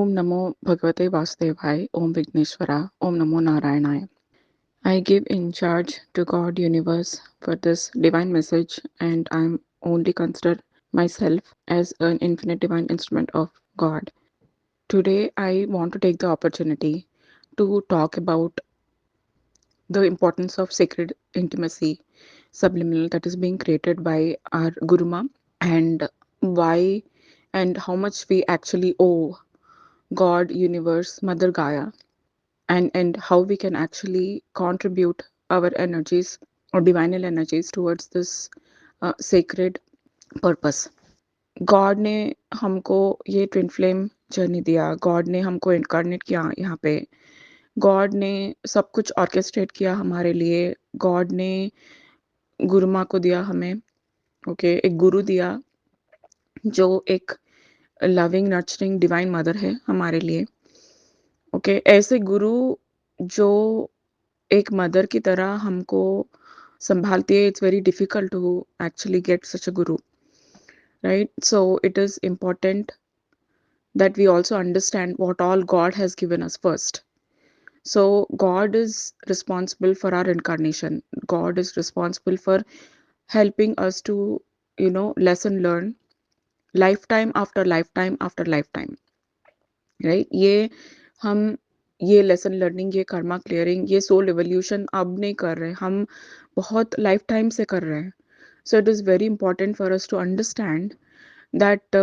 Om Namo Bhagavate Vasudevaya, Om Vigneshwara, Om Namo Narayanaaya. I give in charge to God universe for this divine message, and I'm only consider myself as an infinite divine instrument of God. Today I want to take the opportunity to talk about the importance of sacred intimacy, subliminal, that is being created by our Guruma, and why and how much we actually owe God, universe, Mother Gaia, and how we can actually contribute our energies or divinal energies towards this sacred purpose. God ने हमको ये twin flame journey दिया, God ने हमको incarnate किया यहाँ पे, God ने सब कुछ ऑर्केस्ट्रेट किया हमारे लिए, गॉड ने गुरु माँ को दिया हमें, ओके, एक गुरु दिया जो एक लविंग नर्चरिंग डिवाइन मदर है हमारे लिए, ओके, ऐसे गुरु जो एक मदर की तरह हमको संभालती है. It's very difficult to actually get such a guru, right? So it is important that we also understand what all God has given us first. So God is responsible for our incarnation. God is responsible for helping us to, lesson learn lifetime after lifetime after lifetime, right? हम ये lesson learning, ये Karma clearing, ये soul evolution अब नहीं कर रहे, हम बहुत लाइफ टाइम से कर रहे हैं. So it is very important for us to understand that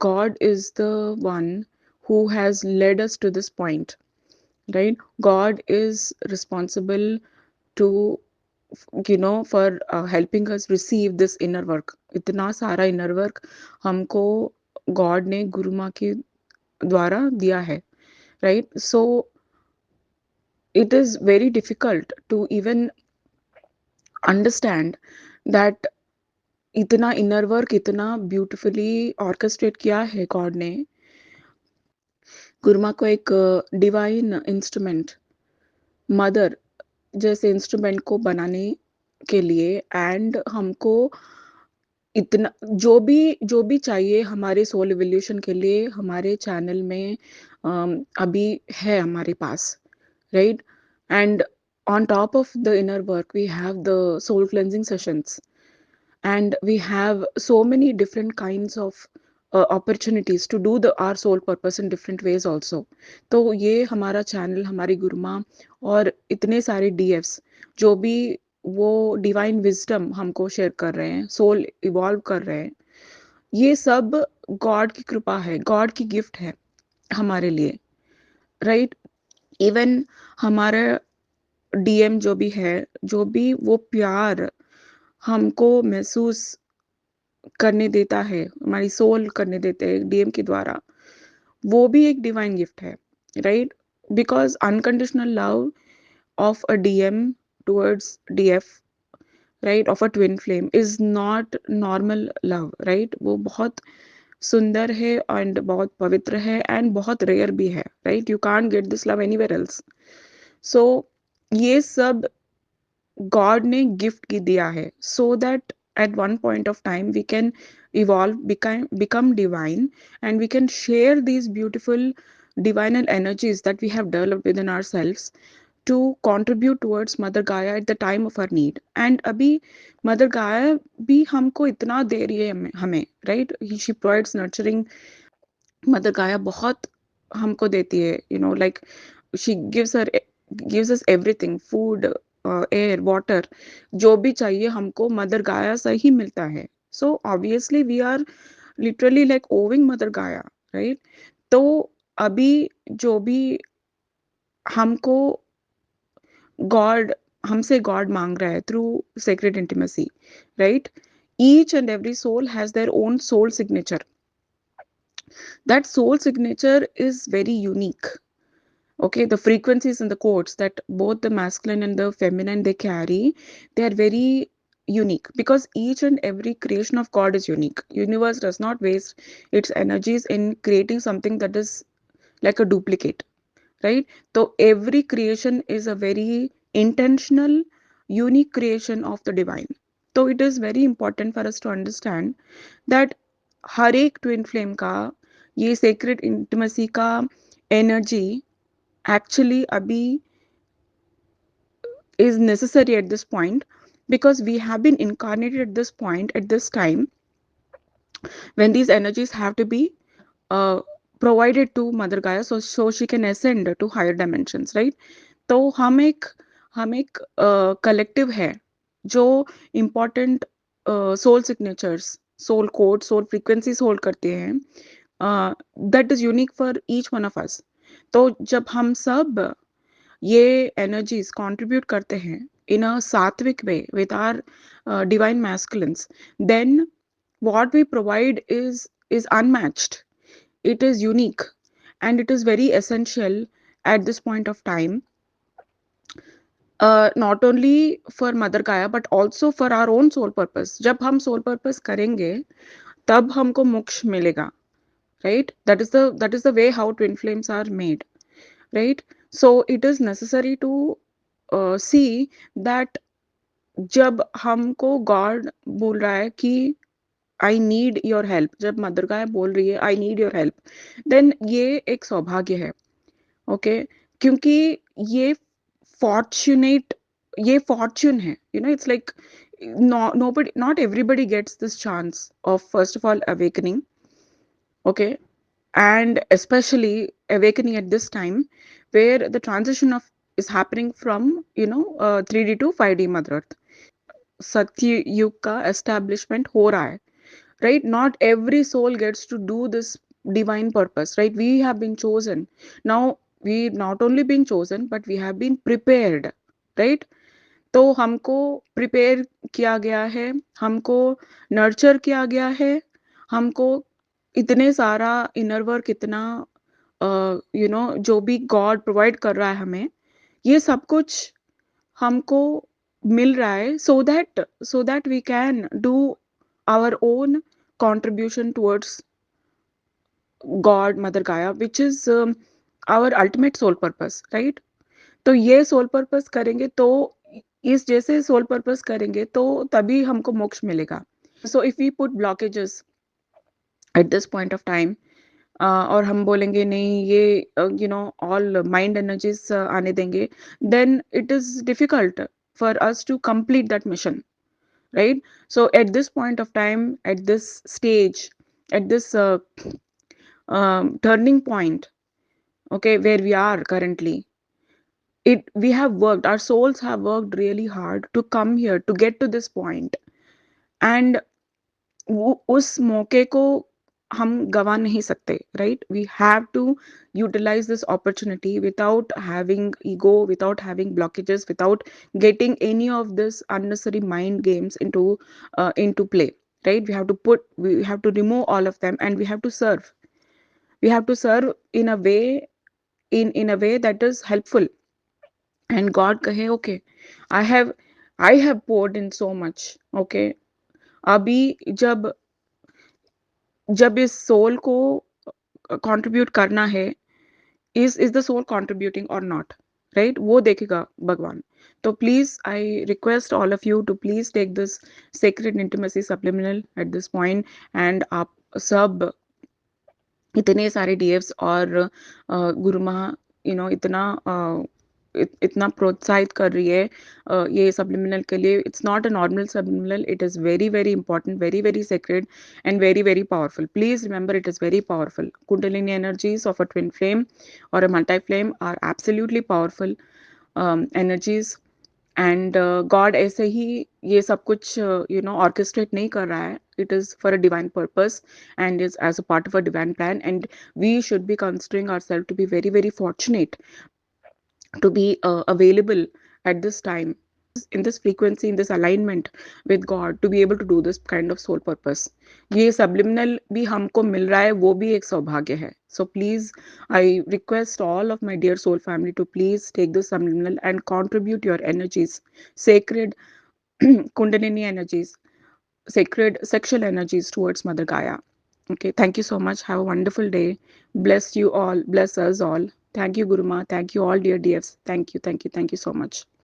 God is the one who has led us to this point, right? God is responsible to, for helping us receive this inner work. इतना सारा inner work हमको God ने गुरु माँ के द्वारा दिया है, right? So it is very difficult to even understand that इतना इनर वर्क इतना ब्यूटिफुली ऑर्केस्ट्रेट किया है गॉड ने गुरुमा को एक डिवाइन इंस्ट्रूमेंट मदर जैसे इंस्ट्रूमेंट को बनाने के लिए. एंड हमको इतना जो भी चाहिए हमारे सोल एवोल्यूशन के लिए हमारे चैनल में अभी है हमारे पास, right? And on top of the inner work we have the soul cleansing sessions, and we have so many different kinds of opportunities to do our soul purpose in different ways also. तो ये हमारा channel हमारी गुरुमा और इतने सारे डीएफ्स जो भी वो डिवाइन विजडम हमको शेयर कर रहे हैं, सोल इवॉल्व कर रहे हैं, ये सब गॉड की कृपा है, गॉड की गिफ्ट है हमारे लिए, राइट? इवन हमारा डीएम जो भी है, जो भी वो प्यार हमको महसूस करने देता है, हमारी सोल करने देते हैं डीएम के द्वारा, वो भी एक डिवाइन गिफ्ट है, right? Because unconditional love of a DM towards DF, right, of a twin flame is not normal love, right? वो बहुत सुंदर है एंड बहुत पवित्र है एंड बहुत रेयर भी है, right? You can't get this love anywhere else. So ये सब गॉड ने गिफ्ट की दिया है so that at one point of time we can evolve, become divine, and we can share these beautiful divinal energies that we have developed within ourselves to contribute towards Mother Gaia at the time of our need. And अभी Mother Gaia भी हमको इतना दे रही है हमें, right? She provides nurturing. Mother Gaia बहुत हमको देती है, like she gives us everything, food, air, water, जो भी चाहिए हमको मदर गाया से ही मिलता है. So obviously we are literally like owing Mother Gaia, right? तो अभी जो भी हमको गॉड हमसे गॉड मांग रहा है through sacred intimacy, right? Each and every soul has their own soul signature. That soul signature is very unique. Okay, the frequencies and the codes that both the masculine and the feminine they carry, they are very unique because each and every creation of God is unique. Universe does not waste its energies in creating something that is like a duplicate, right? So every creation is a very intentional unique creation of the divine. So it is very important for us to understand that हर एक twin flame का ये secret intimacy का energy actually abhi is necessary at this point, because we have been incarnated at this point, at this time, when these energies have to be uh, provided to Mother Gaia, so she can ascend to higher dimensions, right? तो हम एक collective है जो important soul signatures, soul code, soul frequencies hold करते हैं, that is unique for each one of us. तो जब हम सब ये एनर्जीज कंट्रीब्यूट करते हैं इन अ सात्विक way with our divine masculines, then what we provide is unmatched. It is unique, and it is very essential at this point of time, not only for Mother Gaia but also for our own soul purpose. जब हम soul purpose करेंगे तब हमको मोक्ष मिलेगा, right? That is the way how twin flames are made, right? So it is necessary to see that जब हमको God बोल रहा है कि आई नीड योर हेल्प, जब मदर गाय बोल रही है I need your help, then ये एक सौभाग्य है. ओके, क्योंकि ये फॉर्चुनेट, ये फॉर्च्यून है, you know, it's like nobody, not everybody gets this chance of first of all awakening. Okay, and especially awakening at this time where the transition of is happening from 3D to 5D mother earth. सत्य युग का establishment हो रहा है, right? Not every soul gets to do this divine purpose, right? We have been chosen. Now we not only been chosen but we have been prepared, right? तो हमको prepare किया गया है, हमको नर्चर किया गया है, हमको इतने सारा इनर वर्क, इतना जो भी गॉड प्रोवाइड कर रहा है हमें, ये सब कुछ हमको मिल रहा है, so that we can do our own contribution towards God, Mother Gaia, which is our ultimate soul purpose, right? तो ये सोल पर्पस करेंगे तो, इस जैसे सोल पर्पस करेंगे तो तभी हमको मोक्ष मिलेगा. So if we put blockages at this point of time, और हम बोलेंगे नहीं ये ऑल माइंड एनर्जीज आने देंगे, then it is difficult for us to complete that mission, right? So at this point of time, at this stage, at this turning point, okay, where we are currently, we have worked, our souls have worked really hard to come here, to get to this point, and उस मौके को हम गवा नहीं सकते, right? We have to utilize this opportunity without having ego, without having blockages, without getting any of this unnecessary mind games into play, right? We have to remove all of them, and we have to serve. We have to serve in a way, in a way that is helpful. And God कहे, okay, I have poured in so much, okay, अभी जब जब इस soul को contribute करना है, is the soul contributing or not, right? वो देखेगा भगवान. तो please I request all of you to please take this sacred intimacy subliminal at this point. And आप सब इतने सारे डीएफ्स और गुरुमा इतना प्रोत्साहित कर रही है ये सब्लिमिनल के लिए. It's not a normal subliminal, it is very very important, very very sacred, and very very powerful. Please remember, it is very powerful. Kundalini energies of a twin flame or a multi flame are absolutely powerful energies. And God ऐसे ही ये सब कुछ orchestrate नहीं कर रहा है. It is for a divine purpose and is as a part of a divine plan, and we should be considering our self to be very very fortunate to be available at this time, in this frequency, in this alignment with God, to be able to do this kind of soul purpose. ये subliminal भी हमको मिल रहा है, वो भी एक सौभाग्य है. So please, I request all of my dear soul family to please take this subliminal and contribute your energies, sacred kundalini energies, sacred sexual energies towards Mother Gaia. Okay, thank you so much. Have a wonderful day. Bless you all. Bless us all. Thank you, Guruma. Thank you, all dear DFs. Thank you, thank you, thank you so much.